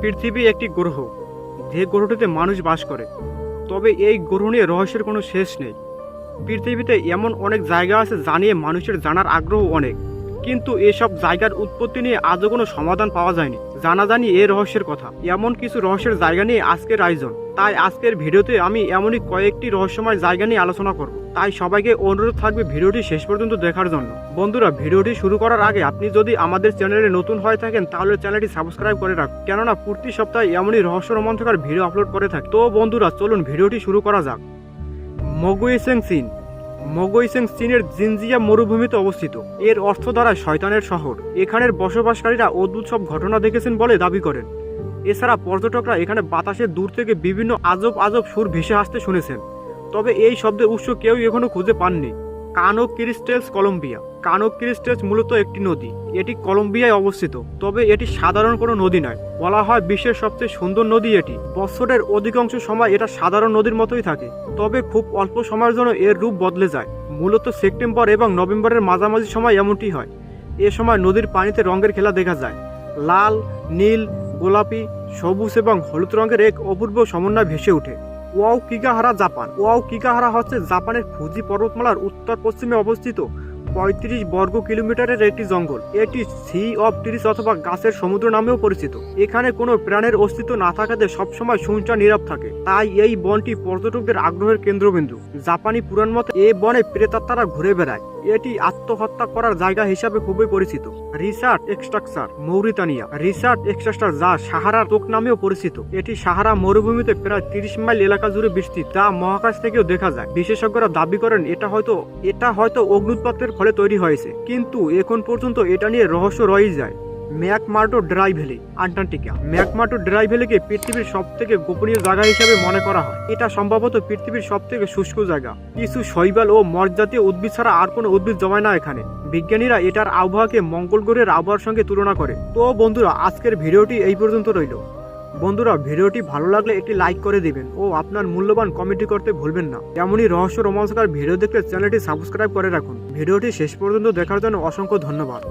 পৃথিবী একটি গ্রহ, যে গ্রহটিতে মানুষ বাস করে। তবে এই গ্রহ নিয়ে রহস্যের কোনো শেষ নেই। পৃথিবীতে এমন অনেক জায়গা আছে যা নিয়ে মানুষের জানার আগ্রহ অনেক, কিন্তু এসব জায়গার উৎপত্তি নিয়ে আজও কোনো সমাধান পাওয়া যায়নি। জানাজানি এই রহস্যের কথা, এমন কিছু রহস্যের জায়গা নিয়ে আজকের আয়োজন। তাই আজকের ভিডিওতে আমি এমনই কয়েকটি রহস্যময় জায়গা নিয়ে আলোচনা করব। তাই সবাইকে অনুরোধ থাকবে ভিডিওটি শেষ পর্যন্ত দেখার জন্য। বন্ধুরা, ভিডিওটি শুরু করার আগে আপনি যদি আমাদের চ্যানেলে নতুন হয়ে থাকেন তাহলে চ্যানেলটি সাবস্ক্রাইব করে রাখুন, কেননা প্রতি সপ্তাহে এমনই রহস্য রোমাঞ্চকর ভিডিও আপলোড করে থাকি। তো বন্ধুরা, চলুন ভিডিওটি শুরু করা যাক। মগুইসেং চীন। মগুইসেং চীনের জিনজিয়া মরুভূমিতে অবস্থিত। এর অর্থ দ্বারা শয়তানের শহর। এখানের বসবাসকারীরা অদ্ভুত সব ঘটনা দেখেছেন বলে দাবি করেন। এছাড়া পর্যটকরা এখানে বাতাসে দূর থেকে বিভিন্ন আজব আজব সুর ভেসে আসতে শুনেছেন, তবে এই শব্দের উৎস কেউ এখনো খুঁজে পাননি। কানো ক্রিস্টেলস, কলম্বিয়া। কানো ক্রিস্টেলস মূলত একটি নদী। এটি কলম্বিয়ায় অবস্থিত, তবে এটি সাধারণ কোনো নদী নয়। বলা হয় বিশ্বের সবচেয়ে সুন্দর নদী এটি। বছরের অধিকাংশ সময় এটা সাধারণ নদীর মতোই থাকে, তবে খুব অল্প সময়ের জন্য এর রূপ বদলে যায়। মূলত সেপ্টেম্বর এবং নভেম্বরের মাঝামাঝি সময় এমনটি হয়। এ সময় নদীর পানিতে রঙের খেলা দেখা যায়। লাল, নীল, গোলাপি, সবুজ এবং হলুদ রঙের এক অপূর্ব সমন্বয় ভেসে ওঠে। ওয়াওকিগাহারা, জাপান। ওয়াওকিগাহারা হচ্ছে জাপানের ফুজি পর্বতমালার উত্তর পশ্চিমে অবস্থিত 35 বর্গ কিলোমিটারের একটি জঙ্গল। এটি সি অফ ট্রিস অথবা গাছের সমুদ্র নামেও পরিচিত। এখানে কোনো প্রাণের অস্তিত্ব না থাকাতে সবসময় শুনশান নীরব থাকে, তাই এই বনটি পর্যটকদের আগ্রহের কেন্দ্রবিন্দু। জাপানি পুরাণ মতে এই বনে প্রেতাত্মারা ঘুরে বেড়ায়। এটি আত্মহত্যা করার জায়গা হিসাবে খুবই পরিচিত। Research structure, Mauritania. Research structure, যা সাহারার তোক নামেও পরিচিত। এটি সাহারা মরুভূমিতে প্রায় 30 মাইল এলাকা জুড়ে বিস্তৃত, যা মহাকাশ থেকেও দেখা যায়। বিশেষজ্ঞরা দাবি করেন এটা হয়তো অগ্নুৎপাতের ফলে তৈরি হয়েছে, কিন্তু এখন পর্যন্ত এটা নিয়ে রহস্য রয়েই যায়। McMurdo Dry Valley, Antarctica. McMurdo Dry ভ্যালিকে পৃথিবীর সবথেকে গোপনীয় জায়গা হিসেবে মনে করা হয়। এটা সম্ভবত পৃথিবীর সবথেকে শুষ্ক জায়গা। কিছু শৈবাল ও মর্স জাতীয় উদ্ভিদ ছাড়া আর কোনো উদ্ভিদ জমায় না এখানে। বিজ্ঞানীরা এটার আবহাওয়াকে মঙ্গল গ্রহের আবহাওয়ার সঙ্গে তুলনা করে। তো বন্ধুরা, আজকের ভিডিওটি এই পর্যন্ত রইল। বন্ধুরা, ভিডিওটি ভালো লাগলে একটি লাইক করে দিবেন ও আপনার মূল্যবান কমেন্ট করতে ভুলবেন না। এমনই রহস্য রোমাঞ্চকর ভিডিও দেখতে চ্যানেলটি সাবস্ক্রাইব করে রাখুন। ভিডিওটি শেষ পর্যন্ত দেখার জন্য অসংখ্য ধন্যবাদ।